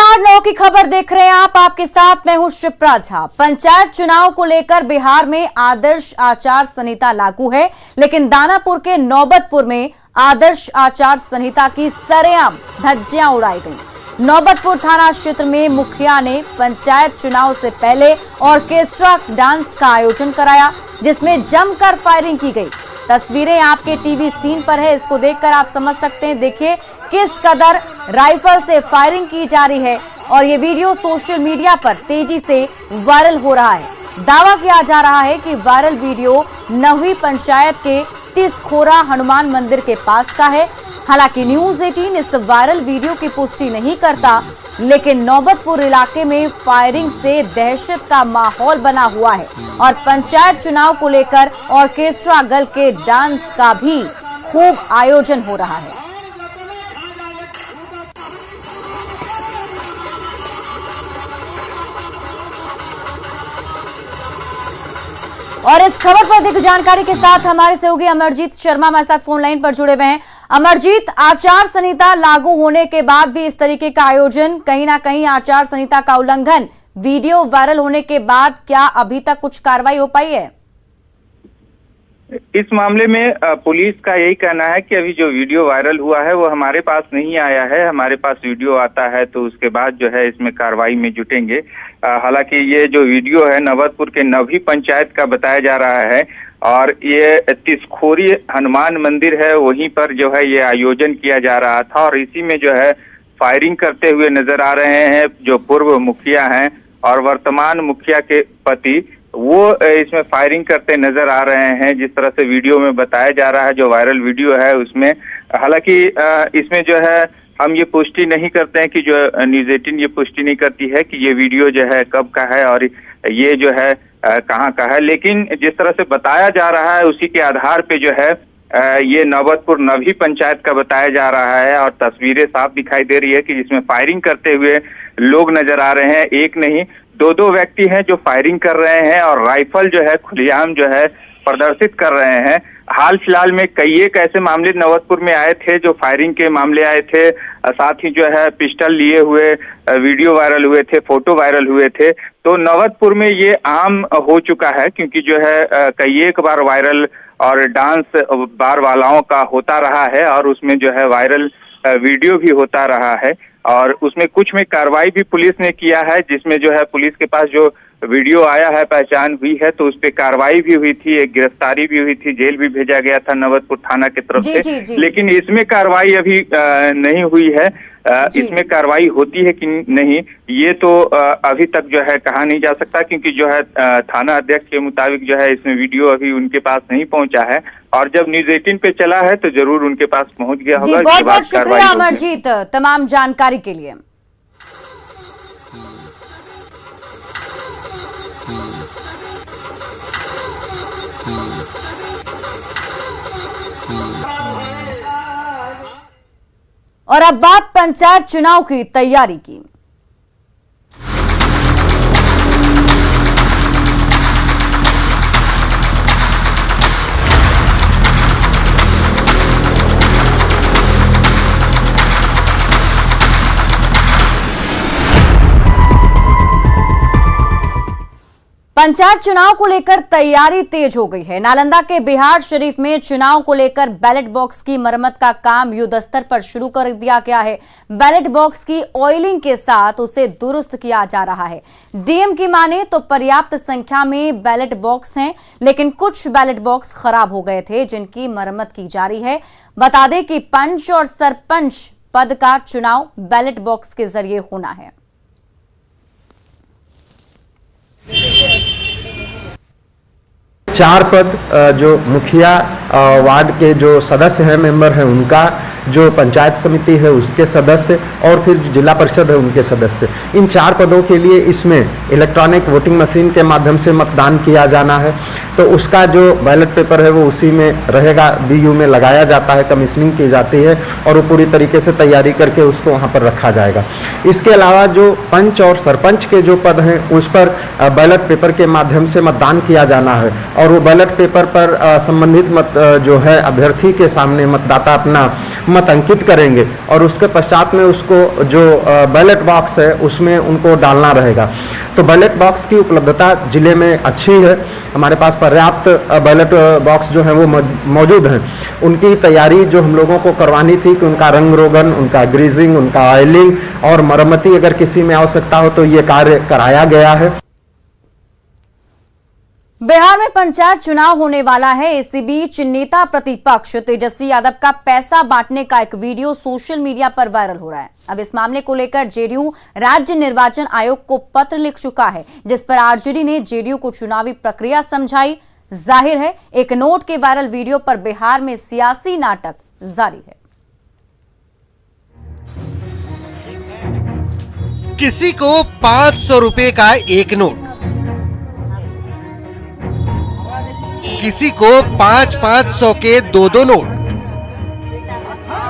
नमस्कार, 9 की खबर देख रहे हैं आप। आपके साथ मैं हूं शिप्रा झा। पंचायत चुनाव को लेकर बिहार में आदर्श आचार संहिता लागू है, लेकिन दानापुर के नौबतपुर में आदर्श आचार संहिता की सरेआम धज्जियां उड़ाई गई। नौबतपुर थाना क्षेत्र में मुखिया ने पंचायत चुनाव से पहले ऑर्केस्ट्रा डांस का आयोजन कराया, जिसमें जमकर फायरिंग की गई। तस्वीरें आपके टीवी स्क्रीन पर है, इसको देखकर आप समझ सकते हैं। देखिए किस कदर राइफल से फायरिंग की जा रही है और ये वीडियो सोशल मीडिया पर तेजी से वायरल हो रहा है। दावा किया जा रहा है कि वायरल वीडियो नवी पंचायत के तिसखोरा हनुमान मंदिर के पास का है। हालांकि न्यूज़ 18 इस वायरल वीडियो की पुष्टि नहीं करता, लेकिन नौबतपुर इलाके में फायरिंग से दहशत का माहौल बना हुआ है और पंचायत चुनाव को लेकर ऑर्केस्ट्रा गर्ल के डांस का भी खूब आयोजन हो रहा है। और इस खबर पर अधिक जानकारी के साथ हमारे सहयोगी अमरजीत शर्मा हमारे साथ फोन लाइन पर जुड़े हुए हैं। अमरजीत, आचार संहिता लागू होने के बाद भी इस तरीके का आयोजन, कहीं ना कहीं आचार संहिता का उल्लंघन, वीडियो वायरल होने के बाद क्या अभी तक कुछ कार्रवाई हो पाई है? इस मामले में पुलिस का यही कहना है कि अभी जो वीडियो वायरल हुआ है वो हमारे पास नहीं आया है। हमारे पास वीडियो आता है तो उसके बाद जो है इसमें कार्रवाई में जुटेंगे। हालांकि ये जो वीडियो है नौबतपुर के नवी पंचायत का बताया जा रहा है और ये तिसखोरी हनुमान मंदिर है, वहीं पर जो है ये आयोजन किया जा रहा था और इसी में जो है फायरिंग करते हुए नजर आ रहे हैं जो पूर्व मुखिया हैं और वर्तमान मुखिया के पति, वो इसमें फायरिंग करते नजर आ रहे हैं। जिस तरह से वीडियो में बताया जा रहा है, जो वायरल वीडियो है उसमें, हालांकि इसमें जो है हम ये पुष्टि नहीं करते हैं कि जो न्यूज़ 18 ये पुष्टि नहीं करती है कि ये वीडियो जो है कब का है और ये जो है कहाँ का है, लेकिन जिस तरह से बताया जा रहा है उसी के आधार पे जो है ये नौबतपुर नवी पंचायत का बताया जा रहा है और तस्वीरें साफ दिखाई दे रही है कि जिसमें फायरिंग करते हुए लोग नजर आ रहे हैं। एक नहीं, दो व्यक्ति हैं जो फायरिंग कर रहे हैं और राइफल जो है खुलेआम जो है प्रदर्शित कर रहे हैं। हाल फिलहाल में कई एक ऐसे मामले नौबतपुर में आए थे जो फायरिंग के मामले आए थे, साथ ही जो है पिस्टल लिए हुए वीडियो वायरल हुए थे, फोटो वायरल हुए थे। तो नौबतपुर में ये आम हो चुका है क्योंकि जो है कई एक बार वायरल और डांस बार वालाओं का होता रहा है और उसमें जो है वायरल वीडियो भी होता रहा है और उसमें कुछ में कार्रवाई भी पुलिस ने किया है, जिसमें जो है पुलिस के पास जो वीडियो आया है, पहचान हुई है, तो उस पे कार्रवाई भी हुई थी, एक गिरफ्तारी भी हुई थी, जेल भी भेजा गया था नौबतपुर थाना की तरफ से। लेकिन इसमें कार्रवाई अभी नहीं हुई है। इसमें कार्रवाई होती है कि नहीं ये तो अभी तक जो है कहा नहीं जा सकता, क्योंकि जो है थाना अध्यक्ष के मुताबिक जो है इसमें वीडियो अभी उनके पास नहीं पहुंचा है और जब न्यूज़ 18 पे चला है तो जरूर उनके पास पहुंच गया होगा। बहुत बहुत शुक्रिया अमरजीत तमाम जानकारी के लिए। और अब बात पंचायत चुनाव की तैयारी की। पंचायत चुनाव को लेकर तैयारी तेज हो गई है। नालंदा के बिहार शरीफ में चुनाव को लेकर बैलेट बॉक्स की मरम्मत का काम युद्ध स्तर पर शुरू कर दिया गया है। बैलेट बॉक्स की ऑयलिंग के साथ उसे दुरुस्त किया जा रहा है। डीएम की माने तो पर्याप्त संख्या में बैलेट बॉक्स हैं, लेकिन कुछ बैलेट बॉक्स खराब हो गए थे जिनकी मरम्मत की जा रही है। बता दें कि पंच और सरपंच पद का चुनाव बैलेट बॉक्स के जरिए होना है। चार पद जो मुखिया वार्ड के जो सदस्य हैं, मेंबर हैं, उनका, जो पंचायत समिति है उसके सदस्य और फिर जिला परिषद है उनके सदस्य, इन 4 पदों के लिए इसमें इलेक्ट्रॉनिक वोटिंग मशीन के माध्यम से मतदान किया जाना है। तो उसका जो बैलेट पेपर है वो उसी में रहेगा, बीयू में लगाया जाता है, कमीशनिंग की जाती है और वो पूरी तरीके से तैयारी करके उसको वहाँ पर रखा जाएगा। इसके अलावा जो पंच और सरपंच के जो पद हैं उस पर बैलेट पेपर के माध्यम से मतदान किया जाना है और वो बैलेट पेपर पर संबंधित जो है अभ्यर्थी के सामने मतदाता अपना मत अंकित करेंगे और उसके पश्चात में उसको जो बैलेट बॉक्स है उसमें उनको डालना रहेगा। तो बैलेट बॉक्स की उपलब्धता जिले में अच्छी है, हमारे पास पर्याप्त बैलेट बॉक्स जो है वो मौजूद हैं। उनकी तैयारी जो हम लोगों को करवानी थी कि उनका रंग रोगन, उनका ग्रीजिंग, उनका ऑयलिंग और मरम्मती अगर किसी में आवश्यकता हो तो ये कार्य कराया गया है। बिहार में पंचायत चुनाव होने वाला है। इसी बीच नेता प्रतिपक्ष तेजस्वी यादव का पैसा बांटने का एक वीडियो सोशल मीडिया पर वायरल हो रहा है। अब इस मामले को लेकर जेडीयू राज्य निर्वाचन आयोग को पत्र लिख चुका है, जिस पर आरजेडी ने जेडीयू को चुनावी प्रक्रिया समझाई। जाहिर है एक नोट के वायरल वीडियो पर बिहार में सियासी नाटक जारी है। किसी को 500 रुपए का एक नोट, किसी को 500 के दो नोट,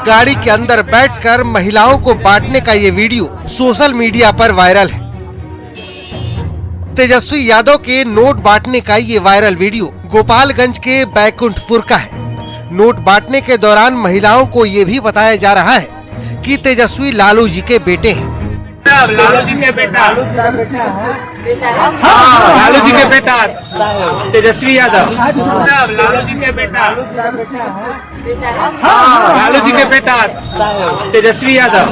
गाड़ी के अंदर बैठकर महिलाओं को बांटने का ये वीडियो सोशल मीडिया पर वायरल है। तेजस्वी यादव के नोट बांटने का ये वायरल वीडियो गोपालगंज के बैकुंठपुर का है। नोट बांटने के दौरान महिलाओं को ये भी बताया जा रहा है कि तेजस्वी लालू जी के बेटे हैं। लालू जी के बेटा, लालू जी के बेटा तेजस्वी यादव, लालू जी के बेटा, लालू जी के बेटा तेजस्वी यादव।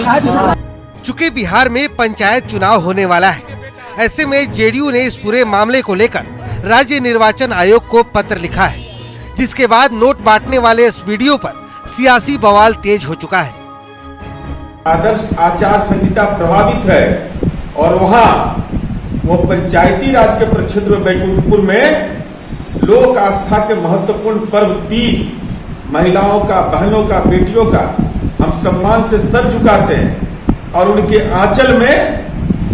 चूंकि बिहार में पंचायत चुनाव होने वाला है, ऐसे में जेडीयू ने इस पूरे मामले को लेकर राज्य निर्वाचन आयोग को पत्र लिखा है, जिसके बाद नोट बांटने वाले इस वीडियो पर सियासी बवाल तेज हो चुका है। आदर्श आचार संहिता प्रभावित है और वहाँ वो पंचायती राज के प्रक्षेत्र में बैकुंठपुर में लोक आस्था के महत्वपूर्ण पर्व तीज, महिलाओं का, बहनों का, बेटियों का हम सम्मान से सर झुकाते हैं और उनके आंचल में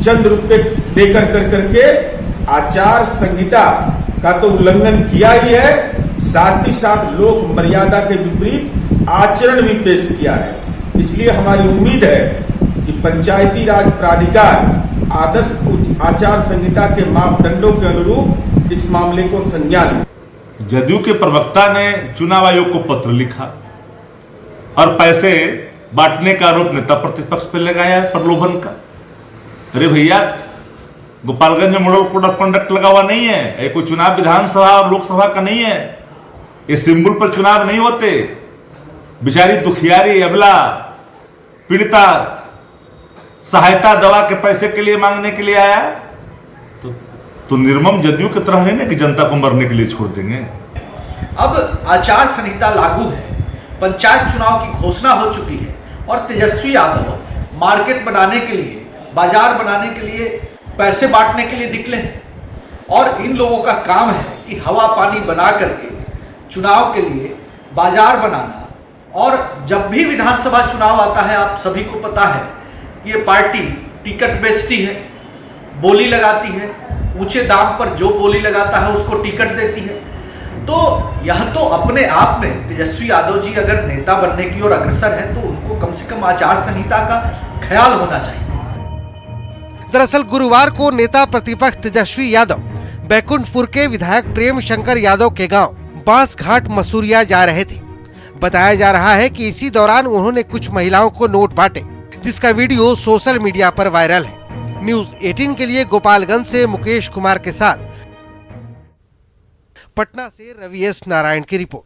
चंद रुपए देकर कर करके आचार संहिता का तो उल्लंघन किया ही है, साथ ही साथ लोक मर्यादा के विपरीत आचरण भी पेश किया है। इसलिए हमारी उम्मीद है कि पंचायती राज प्राधिकार आदर्श आचार संहिता के मापदंडों के अनुरूप इस मामले को संज्ञान ले। जदयू के प्रवक्ता ने चुनाव आयोग को पत्र लिखा और पैसे बांटने का आरोप नेता प्रतिपक्ष पर लगाया है, प्रलोभन का। अरे भैया, गोपालगंज में मॉडल कोड ऑफ कंडक्ट लगा हुआ नहीं है, ये कोई चुनाव विधानसभा और लोकसभा का नहीं है। ये सिंबल पर चुनाव नहीं होते। बेचारी दुखियारी, अबला, पीड़िता सहायता दवा के पैसे के लिए मांगने के लिए आया तो निर्मम जदयू की तरह नहीं ना कि जनता को मरने के लिए छोड़ देंगे। अब आचार संहिता लागू है, पंचायत चुनाव की घोषणा हो चुकी है और तेजस्वी यादव मार्केट बनाने के लिए, बाजार बनाने के लिए, पैसे बांटने के लिए निकले हैं। और इन लोगों का काम है कि हवा पानी बना करके चुनाव के लिए बाजार बनाना। और जब भी विधानसभा चुनाव आता है, आप सभी को पता है कि ये पार्टी टिकट बेचती है, बोली लगाती है, ऊंचे दाम पर जो बोली लगाता है उसको टिकट देती है। तो यह तो अपने आप में तेजस्वी यादव जी अगर नेता बनने की ओर अग्रसर है तो उनको कम से कम आचार संहिता का ख्याल होना चाहिए। दरअसल गुरुवार को नेता प्रतिपक्ष तेजस्वी यादव बैकुंठपुर के विधायक प्रेम शंकर यादव के गांव बांसघाट मसूरिया जा रहे थे। बताया जा रहा है कि इसी दौरान उन्होंने कुछ महिलाओं को नोट बांटे, जिसका वीडियो सोशल मीडिया पर वायरल है। न्यूज 18 के लिए गोपालगंज से मुकेश कुमार के साथ पटना से रवि एस नारायण की रिपोर्ट।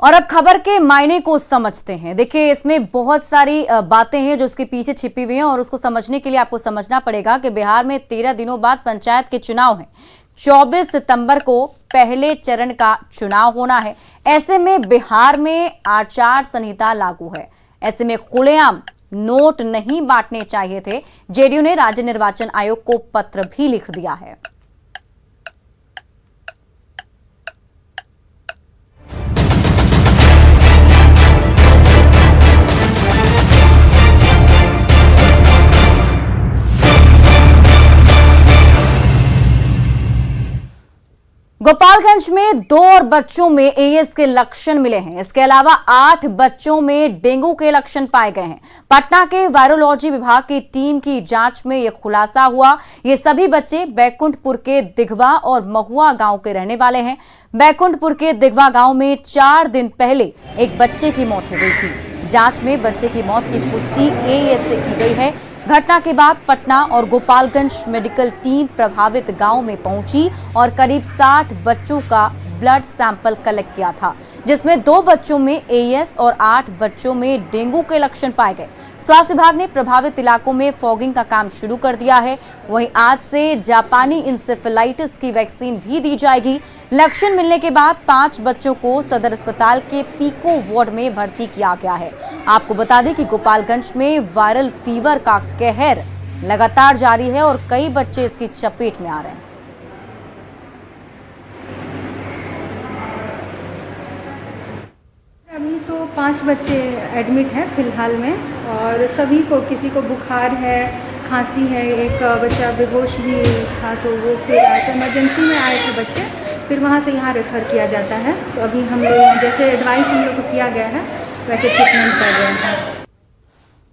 और अब खबर के मायने को समझते हैं। देखिए, इसमें बहुत सारी बातें हैं जो उसके पीछे छिपी हुई हैं और उसको समझने के लिए आपको समझना पड़ेगा कि बिहार में 13 दिनों बाद पंचायत के चुनाव हैं। 24 सितंबर को पहले चरण का चुनाव होना है। ऐसे में बिहार में आचार संहिता लागू है। ऐसे में खुलेआम नोट नहीं बांटने चाहिए थे। जेडीयू ने राज्य निर्वाचन आयोग को पत्र भी लिख दिया है। गोपालगंज में 2 और बच्चों में एईएस के लक्षण मिले हैं। इसके अलावा 8 बच्चों में डेंगू के लक्षण पाए गए हैं। पटना के वायरोलॉजी विभाग की टीम की जांच में यह खुलासा हुआ। ये सभी बच्चे बैकुंठपुर के दिघवा और महुआ गांव के रहने वाले हैं। बैकुंठपुर के दिघवा गांव में 4 दिन पहले एक बच्चे की मौत हो गई थी। जांच में बच्चे की मौत की पुष्टि एईएस से की गई है। घटना के बाद पटना और गोपालगंज मेडिकल टीम प्रभावित गांव में पहुंची और करीब 60 बच्चों का ब्लड सैंपल कलेक्ट किया था, जिसमें 2 बच्चों में एईएस और 8 बच्चों में डेंगू के लक्षण पाए गए। स्वास्थ्य विभाग ने प्रभावित इलाकों में फॉगिंग का काम शुरू कर दिया है। वहीं आज से जापानी इंसेफेलाइटिस की वैक्सीन भी दी जाएगी। लक्षण मिलने के बाद 5 बच्चों को सदर अस्पताल के पीको वार्ड में भर्ती किया गया है। आपको बता दें कि गोपालगंज में वायरल फीवर का कहर लगातार जारी है और कई बच्चे इसकी चपेट में आ रहे हैं। अभी तो 5 बच्चे एडमिट हैं फिलहाल में, और सभी को, किसी को बुखार है, खांसी है, एक बच्चा बेहोश भी था, तो वो फिर आए थे, इमरजेंसी में आए थे बच्चे, फिर वहाँ से यहाँ रेफर किया जाता है। तो अभी हम लोग जैसे एडवाइस हम लोग को किया गया है वैसे ट्रीटमेंट कर रहे हैं।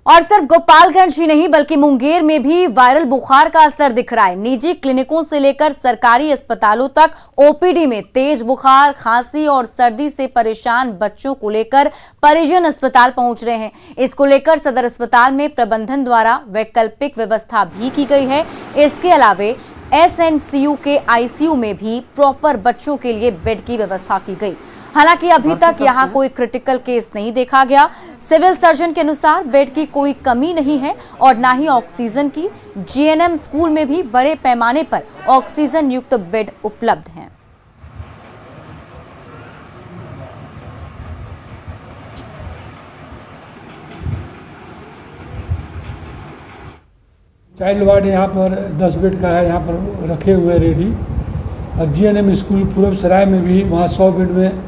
और सिर्फ गोपालगंज ही नहीं बल्कि मुंगेर में भी वायरल बुखार का असर दिख रहा है। निजी क्लिनिकों से लेकर सरकारी अस्पतालों तक ओपीडी में तेज बुखार, खांसी और सर्दी से परेशान बच्चों को लेकर परिजन अस्पताल पहुंच रहे हैं। इसको लेकर सदर अस्पताल में प्रबंधन द्वारा वैकल्पिक व्यवस्था भी की गई है। इसके अलावे एसएनसीयू के आईसीयू में भी प्रॉपर बच्चों के लिए बेड की व्यवस्था की गई। हालांकि अभी तक यहां कोई क्रिटिकल केस नहीं देखा गया। सिविल सर्जन के अनुसार बेड की कोई कमी नहीं है और ना ही ऑक्सीजन की। जीएनएम स्कूल में भी बड़े पैमाने पर ऑक्सीजन युक्त बेड उपलब्ध हैं। चाइल्ड वार्ड यहाँ पर 10 बेड का है, यहाँ पर रखे हुए रेडी। और जीएनएम स्कूल पूरब सराय में भी वहाँ 100 बेड में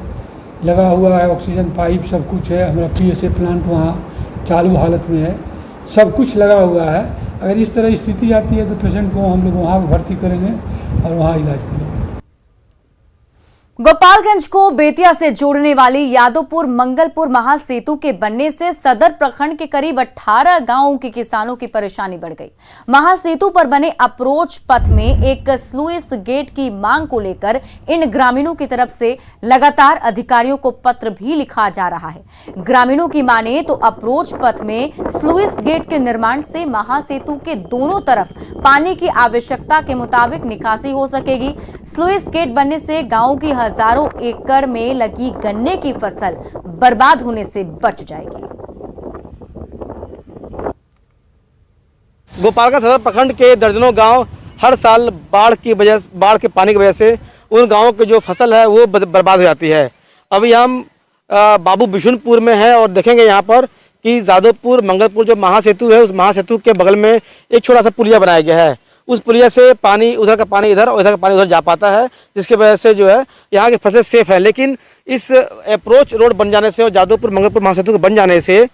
लगा हुआ है, ऑक्सीजन पाइप सब कुछ है। हमारा पीएसए प्लांट वहाँ चालू हालत में है, सब कुछ लगा हुआ है। अगर इस तरह स्थिति आती है तो पेशेंट को हम लोग वहाँ भर्ती करेंगे और वहाँ इलाज करेंगे। गोपालगंज को बेतिया से जोड़ने वाली यादवपुर मंगलपुर महासेतु के बनने से सदर प्रखंड के करीब 18 गांवों के किसानों की परेशानी बढ़ गई। महासेतु पर बने अप्रोच पथ में एक स्लुइस गेट की मांग को लेकर इन ग्रामीणों की तरफ से लगातार अधिकारियों को पत्र भी लिखा जा रहा है। ग्रामीणों की माने तो अप्रोच पथ में स्लुइस गेट के निर्माण से महासेतु के दोनों तरफ पानी की आवश्यकता के मुताबिक निकासी हो सकेगी। स्लुइस गेट बनने से गाँव की हजारों एकड़ में लगी गन्ने की फसल बर्बाद होने से बच जाएगी। गोपालगंज सदर प्रखंड के दर्जनों गांव हर साल बाढ़ के पानी की वजह से उन गांवों की जो फसल है वो बर्बाद हो जाती है। अभी हम बाबू बिशुनपुर में हैं और देखेंगे यहाँ पर कि यादवपुर मंगलपुर जो महासेतु है, उस महासेतु के बगल में एक छोटा सा पुलिया बनाया गया है। उस पुलिया से पानी, उधर का पानी इधर और इधर का पानी उधर जा पाता है, जिसकी वजह से जो है यहाँ की फसलें सेफ है। लेकिन इस अप्रोच रोड बन जाने से और यादवपुर मंगलपुर महासेतु के बन जाने से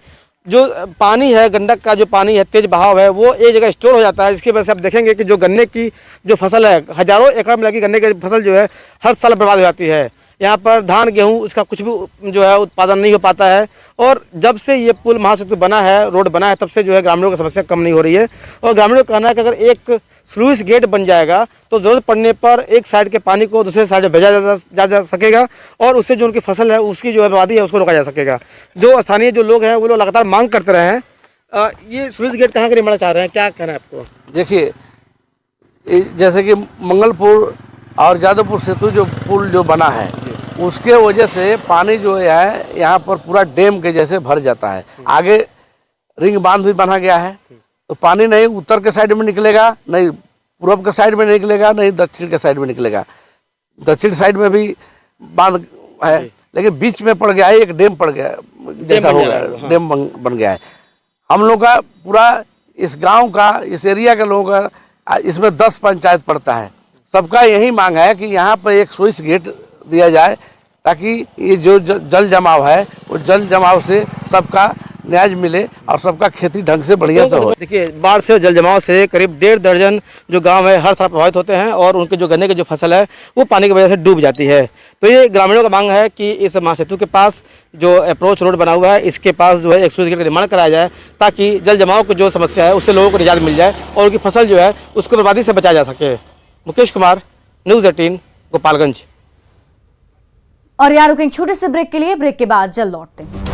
जो पानी है, गंडक का जो पानी है, तेज बहाव है, वो एक जगह स्टोर हो जाता है, जिसकी वजह से आप देखेंगे कि जो गन्ने की जो फसल है, हजारों एकड़ में लगी गन्ने की फसल जो है हर साल बर्बाद हो जाती है। यहाँ पर धान, गेहूँ, इसका कुछ भी जो है उत्पादन नहीं हो पाता है। और जब से ये पुल महासेतु बना है, रोड बना है, तब से जो है ग्रामीणों की समस्या कम नहीं हो रही है। और ग्रामीणों का कहना है कि अगर एक स्लुइस गेट बन जाएगा तो जरूरत पड़ने पर एक साइड के पानी को दूसरे साइड भेजा जा सकेगा और उससे जो उनकी फसल है, उसकी जो बर्बादी है, उसको रोका जा सकेगा। जो स्थानीय जो लोग हैं वो लोग लगातार मांग करते रहे हैं। ये स्लुइस गेट कहाँ के निर्माण चाह रहे हैं, क्या कहना है आपको? देखिए, जैसे कि मंगलपुर और यादवपुर सेतु जो पुल जो बना है, उसके वजह से पानी जो है यहाँ पर पूरा डैम के जैसे भर जाता है। आगे रिंग बांध भी बना गया है, तो पानी नहीं उत्तर के साइड में निकलेगा, नहीं पूर्व के साइड में निकलेगा, नहीं दक्षिण के साइड में निकलेगा। दक्षिण साइड में भी बांध है, लेकिन बीच में पड़ गया है, एक डैम पड़ गया जैसा हो गया, डैम बन गया है। हम लोग का पूरा इस गांव का, इस एरिया के लोगों का, इसमें 10 पंचायत पड़ता है। सबका यही मांग है कि यहाँ पर एक स्लुइस गेट दिया जाए, ताकि ये जो जल जमाव है, वो जल जमाव से सबका न्याय मिले और सबका खेती ढंग से बढ़िया से हो। देखिए, बाढ़ से जल जमाव से करीब 1.5 दर्जन जो गांव है हर साल प्रभावित होते हैं और उनके जो गन्ने की जो फसल है वो पानी की वजह से डूब जाती है। तो ये ग्रामीणों का मांग है कि इस महासेतु के पास जो अप्रोच रोड बना हुआ है इसके पास जो है एक स्लूइस गेट का निर्माण कराया जाए ताकि जल जमाव की जो समस्या है उससे लोगों को निजात मिल जाए और उनकी फसल जो है उसको बर्बादी से बचाया जा सके। मुकेश कुमार, न्यूज़ 18, गोपालगंज। और यहाँ रुकेंगे छोटे से ब्रेक के लिए, ब्रेक के बाद जल्द लौटते हैं।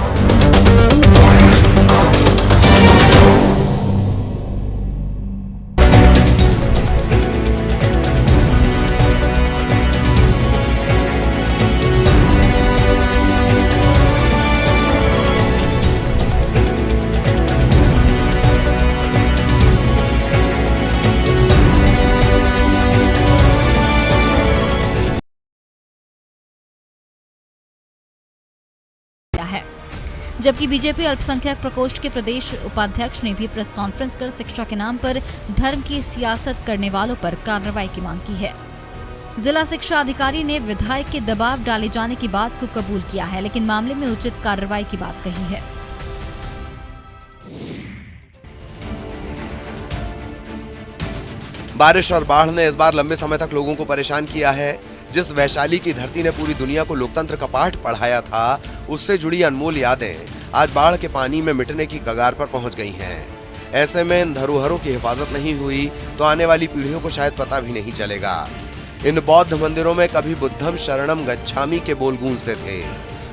है। जबकि बीजेपी अल्पसंख्यक प्रकोष्ठ के प्रदेश उपाध्यक्ष ने भी प्रेस कॉन्फ्रेंस कर शिक्षा के नाम पर धर्म की सियासत करने वालों पर कार्रवाई की मांग की है। जिला शिक्षा अधिकारी ने विधायक के दबाव डाले जाने की बात को कबूल किया है, लेकिन मामले में उचित कार्रवाई की बात कही है। बारिश और बाढ़ ने इस बार लंबे समय तक लोगों को परेशान किया है। जिस वैशाली की धरती ने पूरी दुनिया को लोकतंत्र का पाठ पढ़ाया था, उससे जुड़ी अनमोल यादें आज बाढ़ के पानी में मिटने की कगार पर पहुंच गई हैं। ऐसे में इन धरोहरों की हिफाजत नहीं हुई तो आने वाली पीढ़ियों को शायद पता भी नहीं चलेगा। इन बौद्ध मंदिरों में कभी बुद्धम शरणम गच्छामि के बोल गूंजते थे।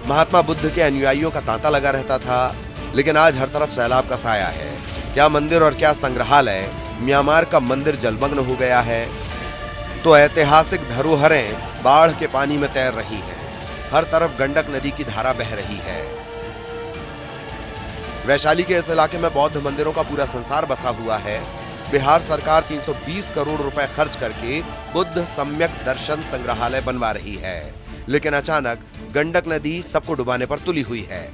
महात्मा बुद्ध के अनुयायियों का तांता लगा रहता था, लेकिन आज हर तरफ सैलाब का साया है। क्या मंदिर और क्या संग्रहालय, म्यांमार का मंदिर जलमग्न हो गया है तो ऐतिहासिक धरोहरें बाढ़ के पानी में तैर रही हैं। हर तरफ गंडक नदी की धारा बह रही है। वैशाली के इस इलाके में बौद्ध मंदिरों का पूरा संसार बसा हुआ है। बिहार सरकार 320 करोड़ रुपए खर्च करके बुद्ध सम्यक दर्शन संग्रहालय बनवा रही है, लेकिन अचानक गंडक नदी सबको डुबाने पर तुली हुई है।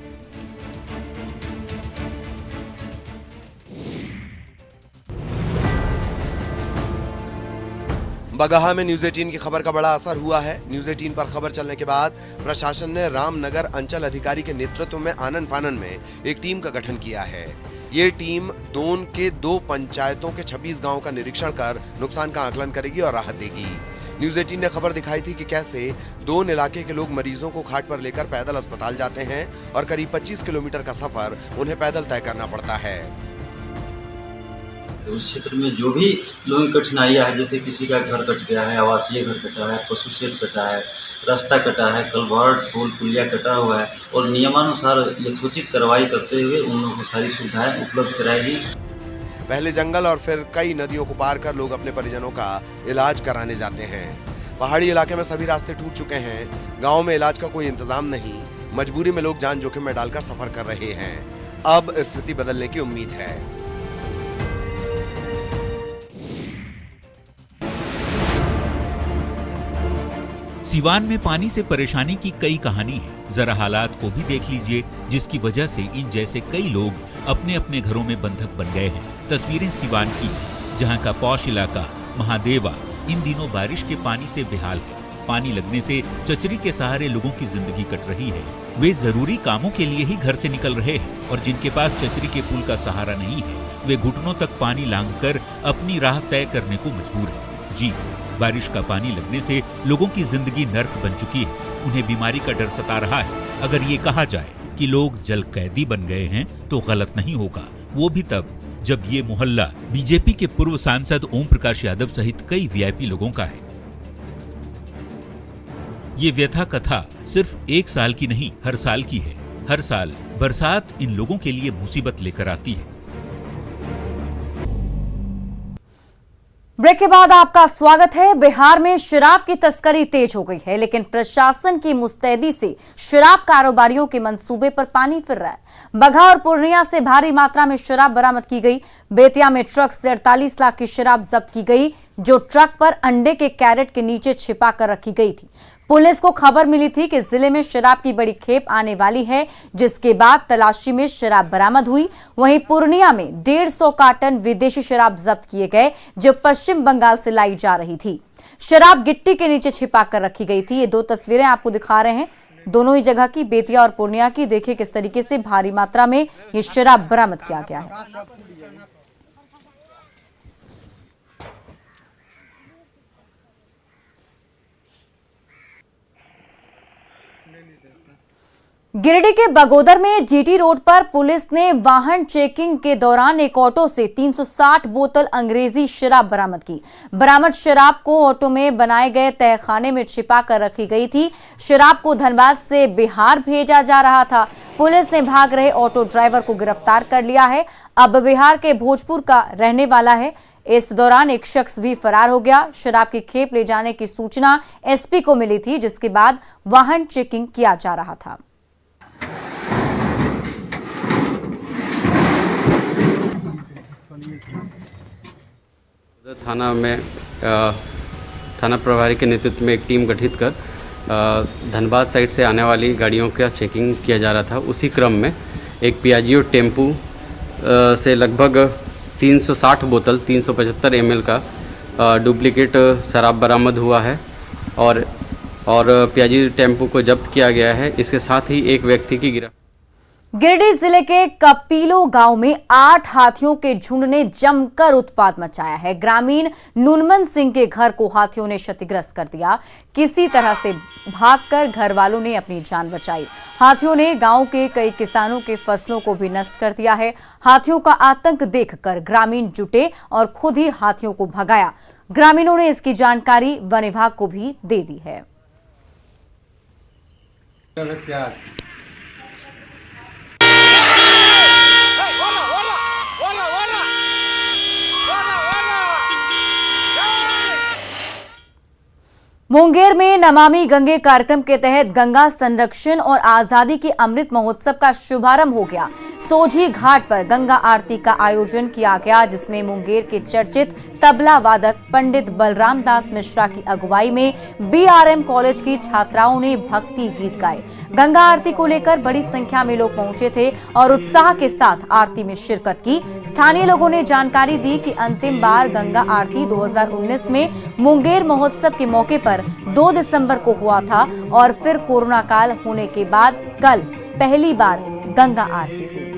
बगहा में न्यूज़ 18 की खबर का बड़ा असर हुआ है। न्यूज़ 18 पर खबर चलने के बाद प्रशासन ने रामनगर अंचल अधिकारी के नेतृत्व में आनन फानन में एक टीम का गठन किया है। ये टीम दोन के 2 पंचायतों के 26 गांवों का निरीक्षण कर नुकसान का आकलन करेगी और राहत देगी। न्यूज़ 18 ने खबर दिखाई थी कि कैसे दोन इलाके के लोग मरीजों को खाट पर लेकर पैदल अस्पताल जाते हैं और करीब 25 किलोमीटर का सफर उन्हें पैदल तय करना पड़ता है। उस क्षेत्र में जो भी लोगों की कठिनाइयाँ है, जैसे किसी का घर कट गया है, आवासीय घर कटा है, पशु शेड कटा है, रास्ता कटा है, कलवर्ट पुल पुलिया कटा हुआ है, और नियमानुसार यथोचित कार्रवाई करते हुए उन लोगों को सारी सुविधाएं उपलब्ध कराएगी। पहले जंगल और फिर कई नदियों को पार कर लोग अपने परिजनों का इलाज कराने जाते हैं। पहाड़ी इलाके में सभी रास्ते टूट चुके हैं। गाँव में इलाज का कोई इंतजाम नहीं। मजबूरी में लोग जान जोखिम में डालकर सफर कर रहे हैं। अब स्थिति बदलने की उम्मीद है। सिवान में पानी से परेशानी की कई कहानी है। जरा हालात को भी देख लीजिए, जिसकी वजह से इन जैसे कई लोग अपने अपने घरों में बंधक बन गए हैं। तस्वीरें सिवान की, जहां का पौष इलाका महादेवा इन दिनों बारिश के पानी से बेहाल है। पानी लगने से चचरी के सहारे लोगों की जिंदगी कट रही है। वे जरूरी कामों के लिए ही घर से निकल रहे हैं और जिनके पास चचरी के पुल का सहारा नहीं है, वे घुटनों तक पानी लांघकर अपनी राह तय करने को मजबूर है। जी, बारिश का पानी लगने से लोगों की जिंदगी नर्क बन चुकी है। उन्हें बीमारी का डर सता रहा है। अगर ये कहा जाए कि लोग जल कैदी बन गए हैं तो गलत नहीं होगा। वो भी तब जब ये मोहल्ला बीजेपी के पूर्व सांसद ओम प्रकाश यादव सहित कई वीआईपी लोगों का है। ये व्यथा कथा सिर्फ एक साल की नहीं, हर साल की है। हर साल बरसात इन लोगों के लिए मुसीबत लेकर आती है। ब्रेक के बाद आपका स्वागत है। बिहार में शराब की तस्करी तेज हो गई है, लेकिन प्रशासन की मुस्तैदी से शराब कारोबारियों के मंसूबे पर पानी फिर रहा है। बगहा और पूर्णिया से भारी मात्रा में शराब बरामद की गई। बेतिया में ट्रक से 48 लाख की शराब जब्त की गई, जो ट्रक पर अंडे के कैरेट के नीचे छिपा कर रखी गई थी। पुलिस को खबर मिली थी कि जिले में शराब की बड़ी खेप आने वाली है, जिसके बाद तलाशी में शराब बरामद हुई। वहीं पूर्णिया में 150 कार्टन विदेशी शराब जब्त किए गए, जो पश्चिम बंगाल से लाई जा रही थी। शराब गिट्टी के नीचे छिपा कर रखी गई थी। ये 2 तस्वीरें आपको दिखा रहे हैं। दोनों ही जगह की, बेतिया और पूर्णिया की। देखिए किस तरीके से भारी मात्रा में ये शराब बरामद किया गया है। गिरिडीह के बगोदर में जीटी रोड पर पुलिस ने वाहन चेकिंग के दौरान एक ऑटो से 360 बोतल अंग्रेजी शराब बरामद की। बरामद शराब को ऑटो में बनाए गए तहखाने में छिपा कर रखी गई थी। शराब को धनबाद से बिहार भेजा जा रहा था। पुलिस ने भाग रहे ऑटो ड्राइवर को गिरफ्तार कर लिया है। अब बिहार के भोजपुर का रहने वाला है। इस दौरान एक शख्स भी फरार हो गया। शराब की खेप ले जाने की सूचना एसपी को मिली थी, जिसके बाद वाहन चेकिंग किया जा रहा था। थाना में थाना प्रभारी के नेतृत्व में एक टीम गठित कर धनबाद साइड से आने वाली गाड़ियों का चेकिंग किया जा रहा था। उसी क्रम में एक पियाजियो टेम्पू से लगभग 360 बोतल 375 ml का डुप्लीकेट शराब बरामद हुआ है और पियाजी टेम्पू को जब्त किया गया है। इसके साथ ही एक व्यक्ति की गिरफ्तारी। गिरिडीह जिले के कपीलो गांव में 8 हाथियों के झुंड ने जमकर उत्पात मचाया है। ग्रामीण नुनमन सिंह के घर को हाथियों ने क्षतिग्रस्त कर दिया। किसी तरह से भागकर घर वालों ने अपनी जान बचाई। हाथियों ने गांव के कई किसानों के फसलों को भी नष्ट कर दिया है। हाथियों का आतंक देखकर ग्रामीण जुटे और खुद ही हाथियों को भगाया। ग्रामीणों ने इसकी जानकारी वन विभाग को भी दे दी है। मुंगेर में नमामि गंगे कार्यक्रम के तहत गंगा संरक्षण और आजादी के अमृत महोत्सव का शुभारंभ हो गया। सोझी घाट पर गंगा आरती का आयोजन किया गया, जिसमें मुंगेर के चर्चित तबला वादक पंडित बलराम दास मिश्रा की अगुवाई में बीआरएम कॉलेज की छात्राओं ने भक्ति गीत गाए। गंगा आरती को लेकर बड़ी संख्या में लोग पहुंचे थे और उत्साह के साथ आरती में शिरकत की। स्थानीय लोगों ने जानकारी दी कि अंतिम बार गंगा आरती 2019 में मुंगेर महोत्सव के मौके पर 2 दिसंबर को हुआ था और फिर कोरोना काल होने के बाद कल पहली बार गंगा आरती हुई।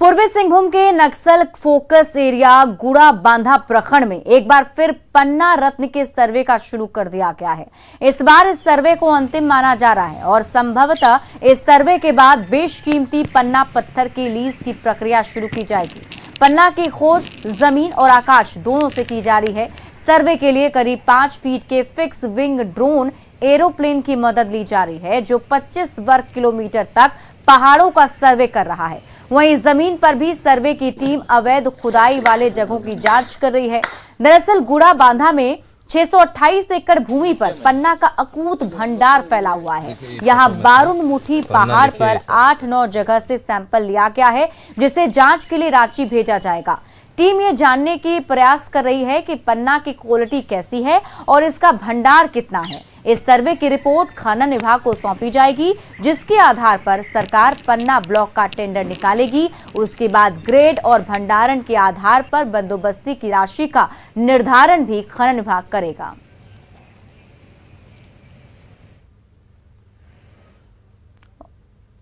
पूर्वी सिंहभूम के नक्सल फोकस एरिया गुड़ा बांधा प्रखंड में एक बार फिर पन्ना रत्न के सर्वे का शुरू कर दिया गया है। इस बार इस सर्वे को अंतिम माना जा रहा है और संभवतः इस सर्वे के बाद बेशकीमती पन्ना पत्थर की लीज की प्रक्रिया शुरू की जाएगी। पन्ना की खोज जमीन और आकाश दोनों से की जा रही है। सर्वे के लिए करीब 5 फीट के फिक्स विंग ड्रोन एरोप्लेन की मदद ली जा रही है, जो 25 वर्ग किलोमीटर तक पहाड़ों का सर्वे कर रहा है। वहीं जमीन पर भी सर्वे की टीम अवैध खुदाई वाले जगहों की जांच कर रही है। दरअसल गुड़ा बांधा में 628 एकड़ भूमि पर पन्ना का अकूत भंडार फैला हुआ है। यहाँ बारुनमुठी पहाड़ पर 8-9 जगह से सैंपल लिया गया है, जिसे जांच के लिए रांची भेजा जाएगा। टीम ये जानने की प्रयास कर रही है कि पन्ना की क्वालिटी कैसी है और इसका भंडार कितना है। इस सर्वे की रिपोर्ट खनन विभाग को सौंपी जाएगी, जिसके आधार पर सरकार पन्ना ब्लॉक का टेंडर निकालेगी। उसके बाद ग्रेड और भंडारण के आधार पर बंदोबस्ती की राशि का निर्धारण भी खनन विभाग करेगा।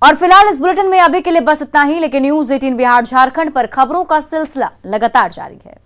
और फिलहाल इस बुलेटिन में अभी के लिए बस इतना ही, लेकिन न्यूज़ 18 बिहार झारखंड पर खबरों का सिलसिला लगातार जारी है।